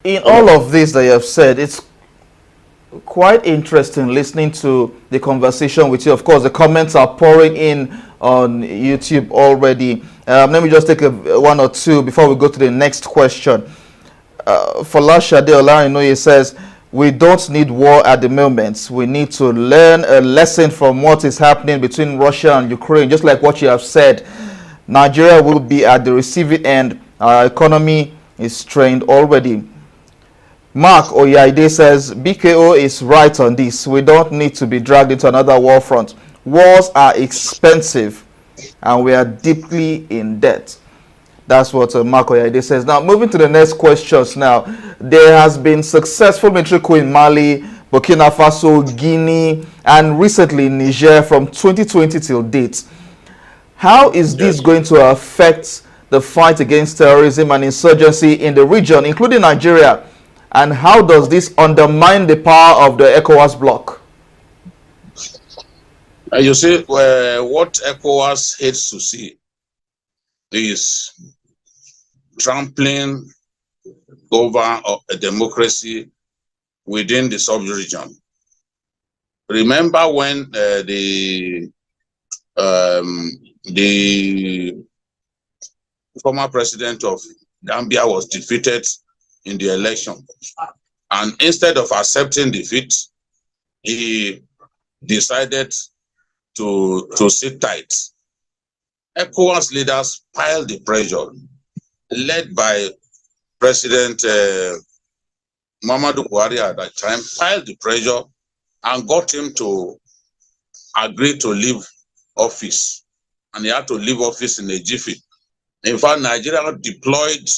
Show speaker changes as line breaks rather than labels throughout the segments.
in all of this that you have said, it's quite interesting listening to the conversation with you. Of course, the comments are pouring in on YouTube already. Let me just take one or two before we go to the next question. Folashade Olarinoye says, we don't need war at the moment. We need to learn a lesson from what is happening between Russia and Ukraine. Just like what you have said, Nigeria will be at the receiving end. Our economy is strained already. Mark Oyaide says, BKO is right on this. We don't need to be dragged into another war front. Wars are expensive and we are deeply in debt. That's what Mark Oyaide says. Now, moving to the next questions now. There has been successful military coup in Mali, Burkina Faso, Guinea, and recently Niger from 2020 till date. How is this going to affect the fight against terrorism and insurgency in the region, including Nigeria? And how does this undermine the power of the ECOWAS bloc?
You see, what ECOWAS hates to see is trampling over a democracy within the sub-region. Remember when the former president of Gambia was defeated in the election, and instead of accepting defeat, he decided to sit tight. ECOWAS leaders piled the pressure, led by President Muhammadu Buhari at that time, piled the pressure and got him to agree to leave office. And he had to leave office in a jiffy. In fact, Nigeria deployed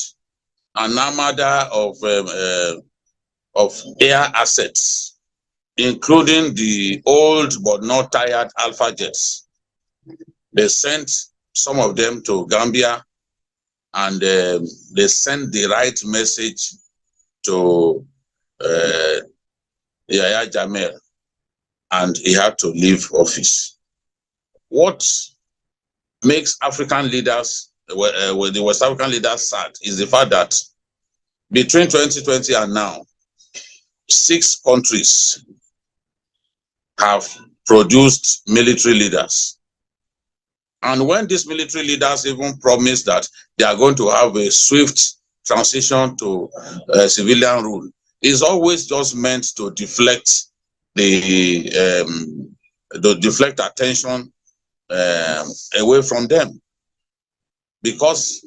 an armada of air assets, including the old but not tired Alpha jets. They sent some of them to Gambia, and they sent the right message to Yahya Jammeh, and he had to leave office. What makes African leaders, the West African leaders, sad is the fact that between 2020 and now, 6 countries have produced military leaders. And when these military leaders even promise that they are going to have a swift transition to civilian rule, it's always just meant to deflect deflect attention away from them, because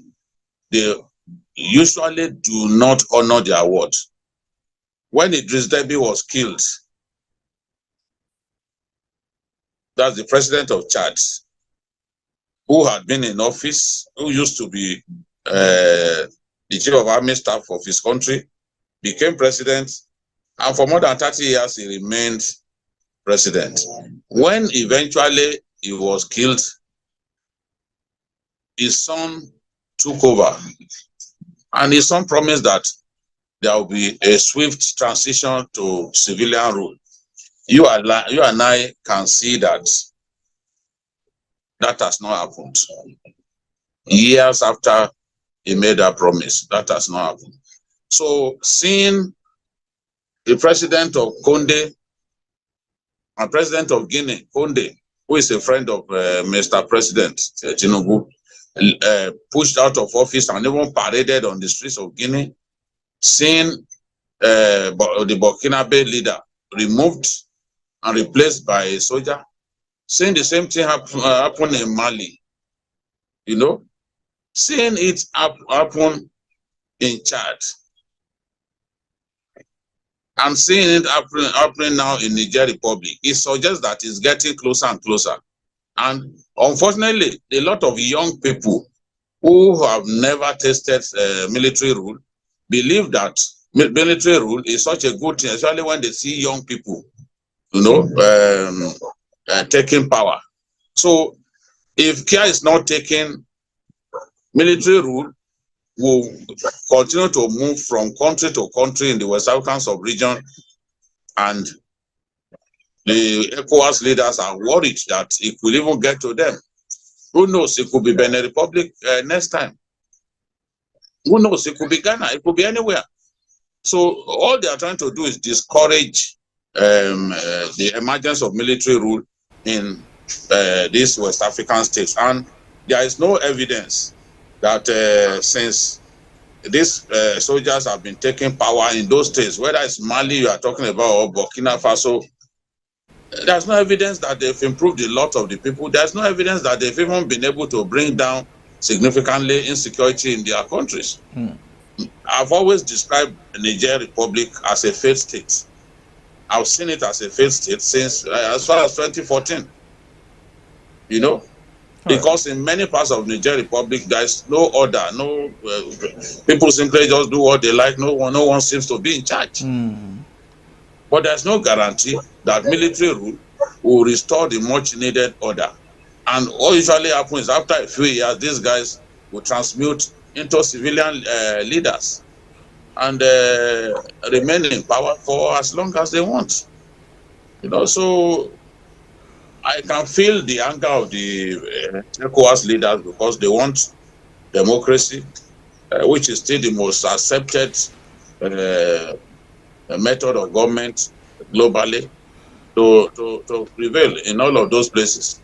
they usually do not honor their word. When Idris Deby was killed, that's the president of Chad, who had been in office, who used to be the chief of army staff of his country, became president, and for more than 30 years he remained president. When eventually he was killed, his son took over, and his son promised that there will be a swift transition to civilian rule. You and I can see that that has not happened. Years after he made that promise, that has not happened. So seeing the president of Conde and president of Guinea, Conde, who is a friend of Mr. President Tinubu, pushed out of office and even paraded on the streets of Guinea, seeing the Burkinabe leader removed and replaced by a soldier, seeing the same thing happen in Mali, you know, seeing it happen in Chad, and seeing it happening now in Niger Republic, it suggests that it's getting closer and closer. And unfortunately, a lot of young people who have never tasted military rule believe that military rule is such a good thing, especially when they see young people, you know, taking power. So if care is not taken, military rule will continue to move from country to country in the West African sub-region, and the ECOWAS leaders are worried that it will even get to them. Who knows? It could be Benin Republic next time. Who knows? It could be Ghana. It could be anywhere. So all they are trying to do is discourage the emergence of military rule in these West African states. And there is no evidence that since these soldiers have been taking power in those states, whether it's Mali you are talking about or Burkina Faso, there's no evidence that they've improved a lot of the people. There's no evidence that they've even been able to bring down significantly insecurity in their countries. I've always described the Niger Republic as a failed state. I've seen it as a failed state since as far as 2014. You know, because in many parts of Niger Republic, there's no order, no people simply just do what they like. No one seems to be in charge. But there's no guarantee that military rule will restore the much needed order. And what usually happens after a few years, these guys will transmute into civilian leaders and remain in power for as long as they want. You know, so I can feel the anger of the ECOWAS leaders because they want democracy, which is still the most accepted method of government globally, to prevail in all of those places.